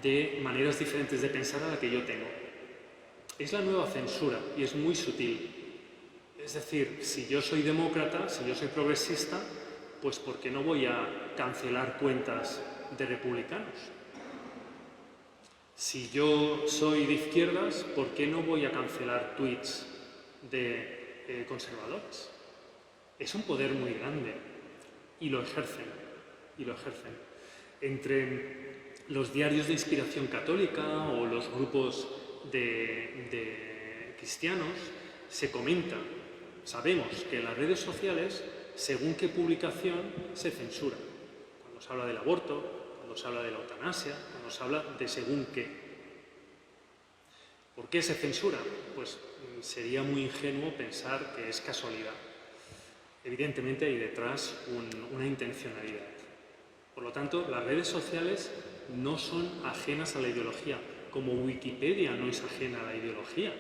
de maneras diferentes de pensar a la que yo tengo. Es la nueva censura y es muy sutil. Es decir, si yo soy demócrata, si yo soy progresista, pues ¿por qué no voy a cancelar cuentas de republicanos? Si yo soy de izquierdas, ¿por qué no voy a cancelar tweets de conservadores? Es un poder muy grande y lo ejercen, Entre los diarios de inspiración católica o los grupos de cristianos se comenta, sabemos que en las redes sociales, según qué publicación, se censura. Cuando se habla del aborto, cuando se habla de la eutanasia, cuando se habla de según qué. ¿Por qué se censura? Pues sería muy ingenuo pensar que es casualidad. Evidentemente hay detrás una intencionalidad. Por lo tanto, las redes sociales no son ajenas a la ideología, como Wikipedia no es ajena a la ideología.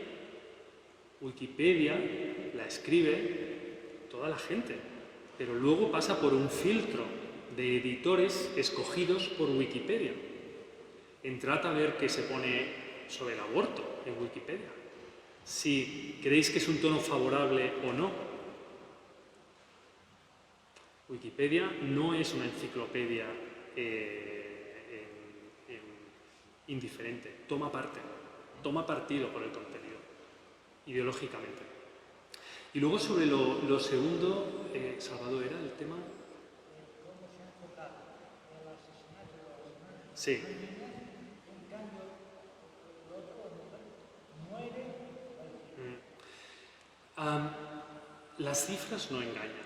Wikipedia la escribe toda la gente, pero luego pasa por un filtro de editores escogidos por Wikipedia. Entrad a ver qué se pone sobre el aborto en Wikipedia. Si creéis que es un tono favorable o no. Wikipedia no es una enciclopedia indiferente, toma partido por el contenido, ideológicamente. Y luego sobre lo segundo, Salvador, ¿era el tema? ¿Cómo se ha enfocado el asesinato de los hermanos? Sí. En cambio, el otro muere. Las cifras no engañan.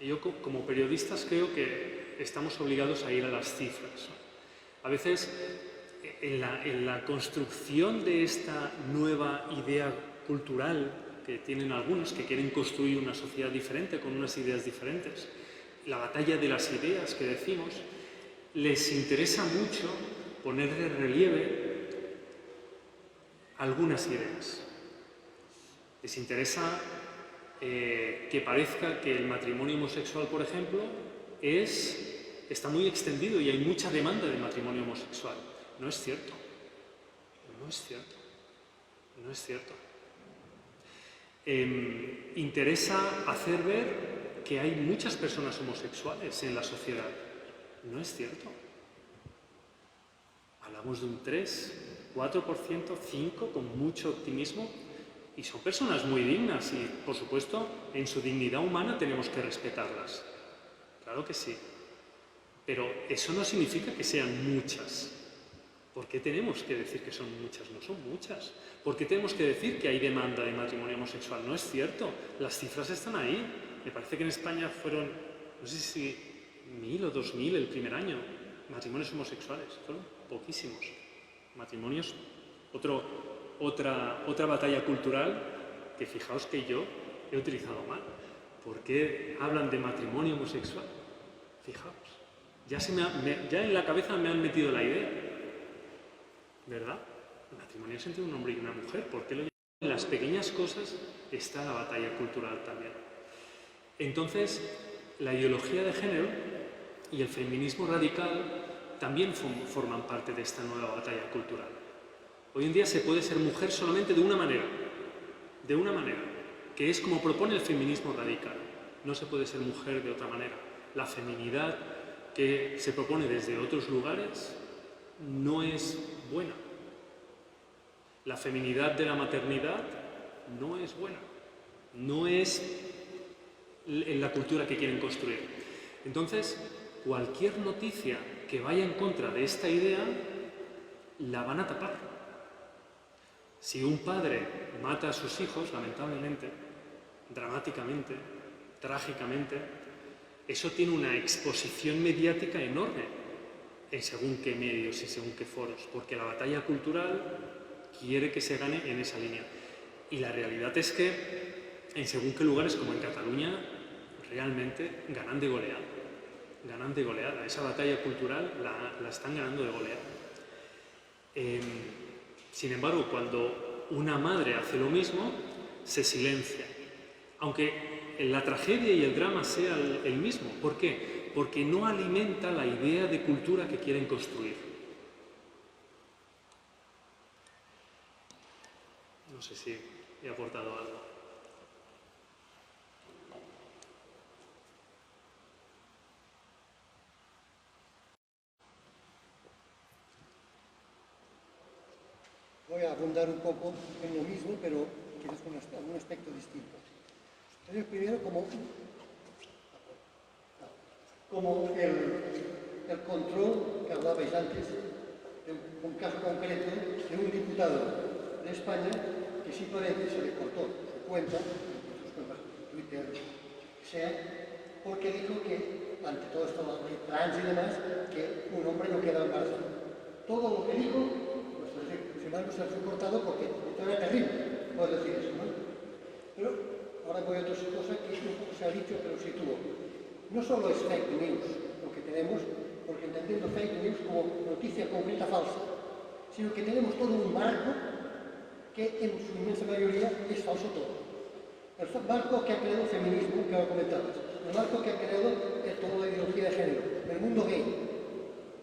Yo, como periodistas, creo que estamos obligados a ir a las cifras. A veces, en la construcción de esta nueva idea cultural que tienen algunos, que quieren construir una sociedad diferente, con unas ideas diferentes, la batalla de las ideas que decimos, les interesa mucho poner de relieve algunas ideas. Les interesa que parezca que el matrimonio homosexual, por ejemplo, está muy extendido y hay mucha demanda de matrimonio homosexual. No es cierto. No es cierto. No es cierto. Interesa hacer ver que hay muchas personas homosexuales en la sociedad. No es cierto. Hablamos de un 3, 4%, 5% con mucho optimismo. Y son personas muy dignas y, por supuesto, en su dignidad humana tenemos que respetarlas. Claro que sí. Pero eso no significa que sean muchas. ¿Por qué tenemos que decir que son muchas? No son muchas. ¿Por qué tenemos que decir que hay demanda de matrimonio homosexual? No es cierto. Las cifras están ahí. Me parece que en España fueron, no sé si 1.000 o 2.000 el primer año, matrimonios homosexuales. Fueron poquísimos. Matrimonios, otra batalla cultural que fijaos que yo he utilizado mal. ¿Por qué hablan de matrimonio homosexual? Fijaos. Ya en la cabeza me han metido la idea. ¿Verdad? El matrimonio es entre un hombre y una mujer. ¿Por qué lo en las pequeñas cosas está la batalla cultural también. Entonces, la ideología de género y el feminismo radical también forman parte de esta nueva batalla cultural. Hoy en día se puede ser mujer solamente de una manera, que es como propone el feminismo radical. No se puede ser mujer de otra manera. La feminidad que se propone desde otros lugares no es buena. La feminidad de la maternidad no es buena. No es en la cultura que quieren construir. Entonces, cualquier noticia que vaya en contra de esta idea, la van a tapar. Si un padre mata a sus hijos, lamentablemente, dramáticamente, trágicamente, eso tiene una exposición mediática enorme en según qué medios y según qué foros, porque la batalla cultural quiere que se gane en esa línea. Y la realidad es que en según qué lugares, como en Cataluña, realmente ganan de goleada. Ganan de goleada. Esa batalla cultural la están ganando de goleada. Sin embargo, cuando una madre hace lo mismo, se silencia. Aunque la tragedia y el drama sea el mismo. ¿Por qué? Porque no alimenta la idea de cultura que quieren construir. No sé si he aportado algo. Voy a abundar un poco en lo mismo, pero quizás con algún aspecto distinto. Entonces, primero, como el control que hablabais antes, de un caso concreto de un diputado de España que simplemente se le cortó su cuenta, sus cuentas Twitter, sea, porque dijo que, ante todo esto, la ley trans y demás, que un hombre no queda embarazado. Todo lo que dijo, no se ha soportado porque esto era terrible, puedo decir eso, ¿no? Pero ahora voy a otra cosa que un poco se ha dicho, pero sitúo. No solo es fake news lo que tenemos, porque entendiendo fake news como noticia concreta falsa, sino que tenemos todo un marco que en su inmensa mayoría es falso todo. El marco que ha creado el feminismo, que ahora comentabas, el marco que ha creado toda la ideología de género, el mundo gay.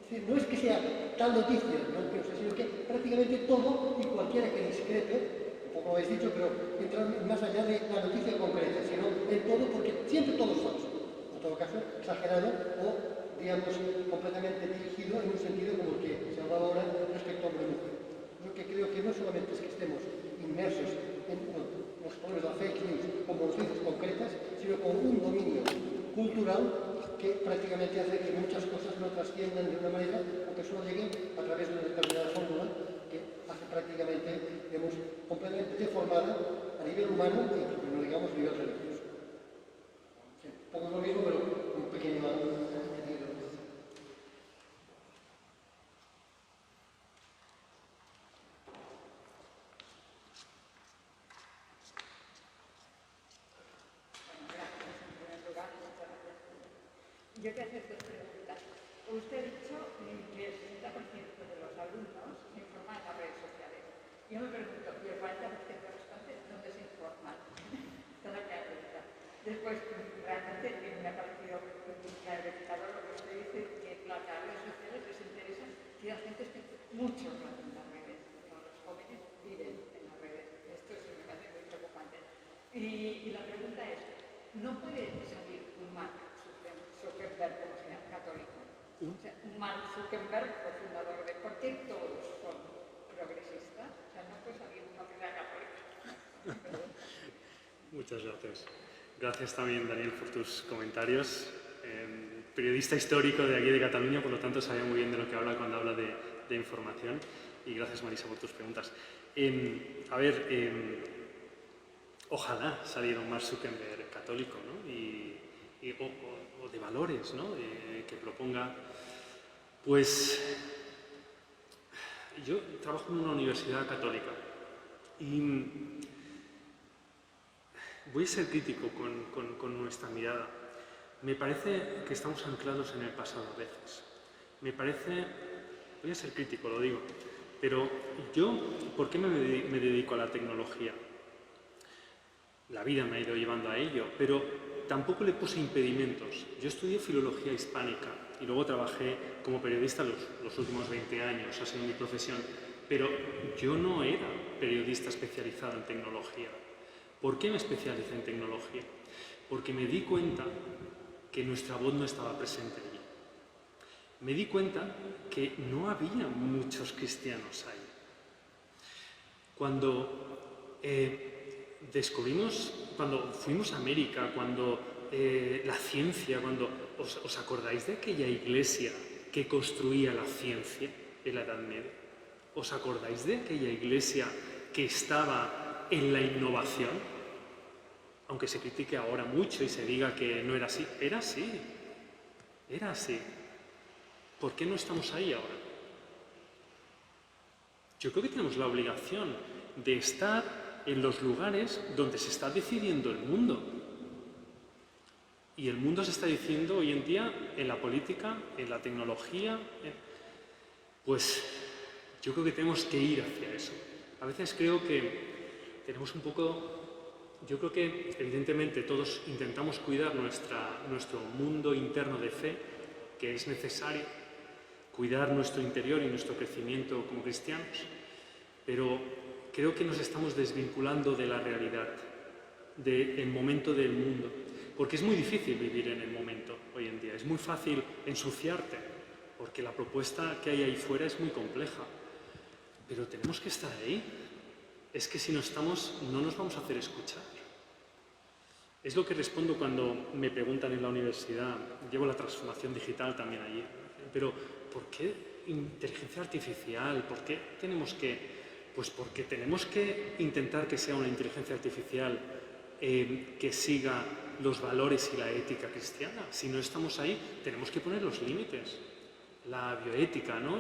No es que sea tal noticia, no pienso, sino que prácticamente todo y cualquiera que discrepe, un poco lo habéis dicho, pero entra más allá de la noticia concreta, sino en todo, porque siempre todo es falso. En todo caso, exagerado o, digamos, completamente dirigido en un sentido como el que se hablaba ahora respecto a hombre y mujer. Lo que creo que no solamente es que estemos inmersos en los problemas de la fake news como noticias concretas, sino con un dominio cultural que prácticamente hace que muchas cosas no trasciendan de una manera o que solo lleguen a través de una determinada fórmula que hace prácticamente, digamos, completamente deformada a nivel humano y no digamos a nivel religioso. Sí, poco lo mismo, pero un pequeño añadido. Yo te hago dos preguntas. Usted ha dicho que el 60% de los alumnos se informan en las redes sociales. Yo me pregunto, ¿y el 40% de los estudiantes dónde se informan? Esta es la primera pregunta. Después, realmente me ha parecido clarificador lo que usted dice, que las redes sociales les interesan que la gente esté mucho rato en las redes. Los jóvenes viven en las redes. Esto me parece muy preocupante. Y la pregunta es, ¿no puede salir un Mark Zuckerberg, como se llama, católico? O sea, un Mark Zuckerberg, cofundador de... ¿Por qué todos son progresistas? O sea, no puede salir una ciudad católica. Muchas gracias. Gracias también, Daniel, por tus comentarios. Periodista histórico de aquí de Cataluña, por lo tanto sabía muy bien de lo que habla cuando habla de información. Y gracias, Marisa, por tus preguntas. Ojalá saliera un Mark Zuckerberg católico, ¿no? O de valores, ¿no? Que proponga. Pues yo trabajo en una universidad católica y voy a ser crítico con nuestra mirada. Me parece que estamos anclados en el pasado a veces. Voy a ser crítico, lo digo, Pero yo, ¿por qué me dedico a la tecnología? La vida me ha ido llevando a ello, pero tampoco le puse impedimentos. Yo estudié filología hispánica y luego trabajé como periodista los últimos 20 años, ha sido mi profesión, pero yo no era periodista especializado en tecnología. ¿Por qué me especialicé en tecnología? Porque me di cuenta que nuestra voz no estaba presente allí. Me di cuenta que no había muchos cristianos ahí. Cuando cuando fuimos a América, cuando la ciencia, ¿os acordáis de aquella iglesia que construía la ciencia en la Edad Media? ¿Os acordáis de aquella iglesia que estaba en la innovación? Aunque se critique ahora mucho y se diga que no era así, era así, era así. ¿Por qué no estamos ahí ahora? Yo creo que tenemos la obligación de estar en los lugares donde se está decidiendo el mundo. Y el mundo se está diciendo hoy en día en la política, en la tecnología. Pues yo creo que tenemos que ir hacia eso. A veces creo que tenemos un poco... Yo creo que evidentemente todos intentamos cuidar nuestro mundo interno de fe, que es necesario, cuidar nuestro interior y nuestro crecimiento como cristianos, pero creo que nos estamos desvinculando de la realidad, del momento del mundo, porque es muy difícil vivir en el momento hoy en día, es muy fácil ensuciarte, porque la propuesta que hay ahí fuera es muy compleja, pero tenemos que estar ahí. Es que si no estamos, no nos vamos a hacer escuchar. Es lo que respondo cuando me preguntan en la universidad, llevo la transformación digital también allí, pero ¿por qué inteligencia artificial? ¿Por qué tenemos que...? Pues porque tenemos que intentar que sea una inteligencia artificial que siga los valores y la ética cristiana. Si no estamos ahí, tenemos que poner los límites. La bioética, ¿no?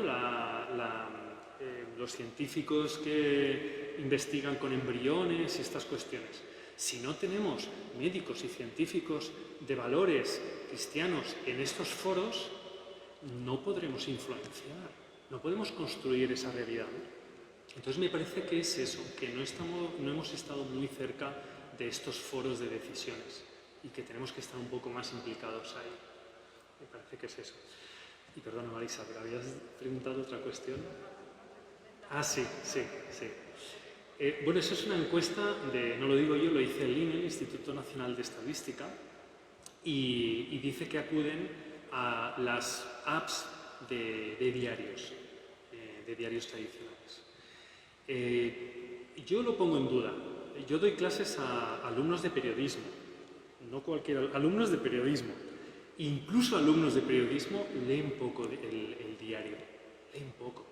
Los científicos que investigan con embriones y estas cuestiones. Si no tenemos médicos y científicos de valores cristianos en estos foros, no podremos influenciar, no podemos construir esa realidad. Entonces me parece que es eso, que no hemos estado muy cerca de estos foros de decisiones y que tenemos que estar un poco más implicados ahí. Me parece que es eso. Y perdona Marisa, pero habías preguntado otra cuestión. Ah, sí. Bueno, eso es una encuesta no lo digo yo, lo dice el INE, el Instituto Nacional de Estadística, y dice que acuden a las apps de diarios tradicionales. Yo lo pongo en duda. Yo doy clases a alumnos de periodismo, no cualquier alumnos de periodismo. Incluso alumnos de periodismo leen poco el diario, leen poco.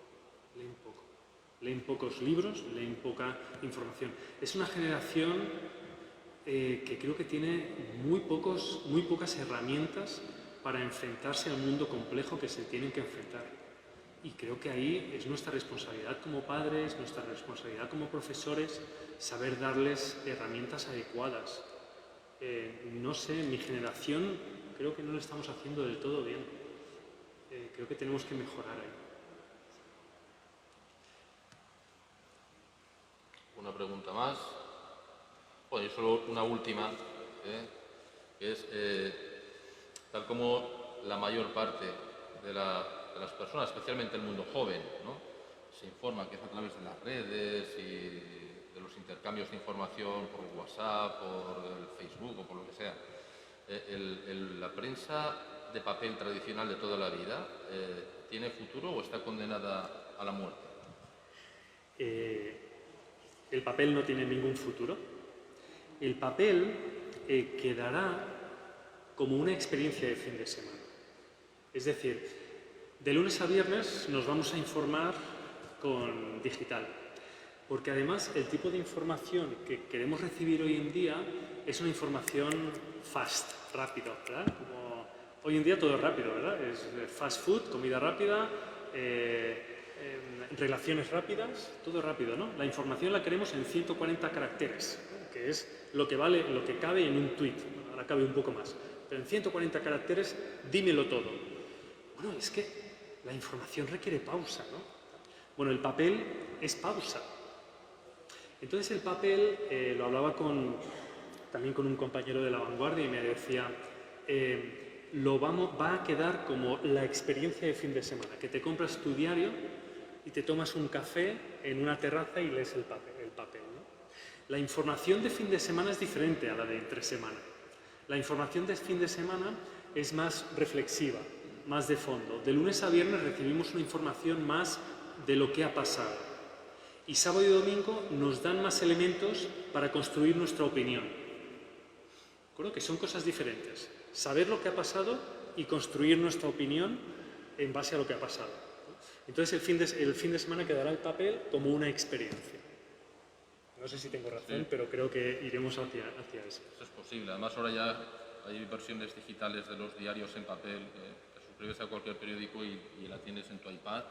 Leen pocos libros, leen poca información. Es una generación que creo que tiene muy pocas herramientas para enfrentarse al mundo complejo que se tienen que enfrentar. Y creo que ahí es nuestra responsabilidad como padres, nuestra responsabilidad como profesores, saber darles herramientas adecuadas. No sé, mi generación creo que no lo estamos haciendo del todo bien. Creo que tenemos que mejorar ahí. Una pregunta más. Bueno, y solo una última, que es, tal como la mayor parte de las personas, especialmente el mundo joven, ¿no? Se informa que es a través de las redes y de los intercambios de información por WhatsApp, por el Facebook o por lo que sea. ¿La prensa de papel tradicional de toda la vida tiene futuro o está condenada a la muerte? El papel no tiene ningún futuro. El papel quedará como una experiencia de fin de semana. Es decir, de lunes a viernes nos vamos a informar con digital, porque además el tipo de información que queremos recibir hoy en día es una información fast, rápido, ¿verdad? Como hoy en día todo es rápido, ¿verdad? Es fast food, comida rápida, relaciones rápidas, todo rápido, ¿no? La información la queremos en 140 caracteres, que es lo que cabe en un tuit. Ahora cabe un poco más, pero en 140 caracteres dímelo todo. Bueno, es que la información requiere pausa, ¿no? Bueno, el papel es pausa. Entonces el papel, lo hablaba también con un compañero de La Vanguardia y me decía, va a quedar como la experiencia de fin de semana, que te compras tu diario y te tomas un café en una terraza y lees el papel, ¿no? La información de fin de semana es diferente a la de entre semana. La información de fin de semana es más reflexiva, más de fondo. De lunes a viernes recibimos una información más de lo que ha pasado. Y sábado y domingo nos dan más elementos para construir nuestra opinión. ¿De que son cosas diferentes? Saber lo que ha pasado y construir nuestra opinión en base a lo que ha pasado. Entonces el fin de semana quedará el papel como una experiencia. No sé si tengo razón, Sí. Pero creo que iremos hacia eso. Eso es posible. Además, ahora ya hay versiones digitales de los diarios en papel. Te suscribes a cualquier periódico y la tienes en tu iPad.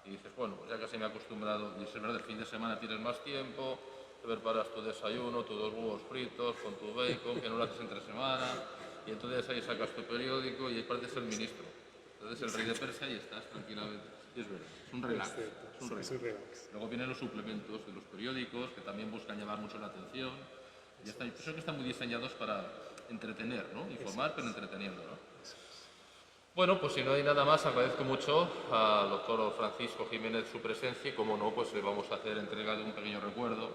Y dices, bueno, pues ya casi me he acostumbrado. Y es verdad, el fin de semana tienes más tiempo, te preparas tu desayuno, tus 2 huevos fritos con tu bacon, que no lo haces entre semana. Y entonces ahí sacas tu periódico y ahí pareces el ministro. Entonces el rey de Persia y estás tranquilamente. Y es verdad, es un relax. Es un relax. Luego vienen los suplementos de los periódicos, que también buscan llamar mucho la atención. Y creo que están muy diseñados para entretener, ¿no? Informar, pero entreteniendo, ¿no? Bueno, pues si no hay nada más, agradezco mucho al doctor Francisco Jiménez su presencia y, como no, pues le vamos a hacer entrega de un pequeño recuerdo,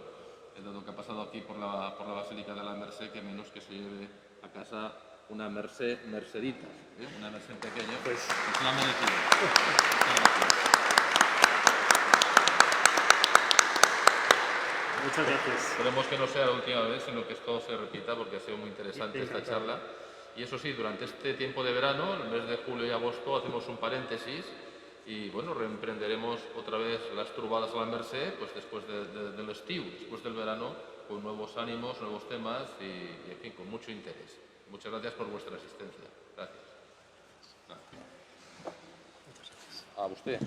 dado que ha pasado aquí por la Basílica de la Merced, que menos que se lleve a casa una Mercedita, ¿eh? Una Merced pequeña, Pues se la ha merecido. Muchas gracias. Muchas gracias. Esperemos que no sea la última vez, sino que esto se repita, porque ha sido muy interesante esta Encantado. charla. Y eso sí, durante este tiempo de verano, el mes de julio y agosto, hacemos un paréntesis y, bueno, reemprenderemos otra vez las turbadas a la Merced, pues después del estío, después del verano, con nuevos ánimos, nuevos temas y, en fin, con mucho interés. Muchas gracias por vuestra asistencia. Gracias. A usted.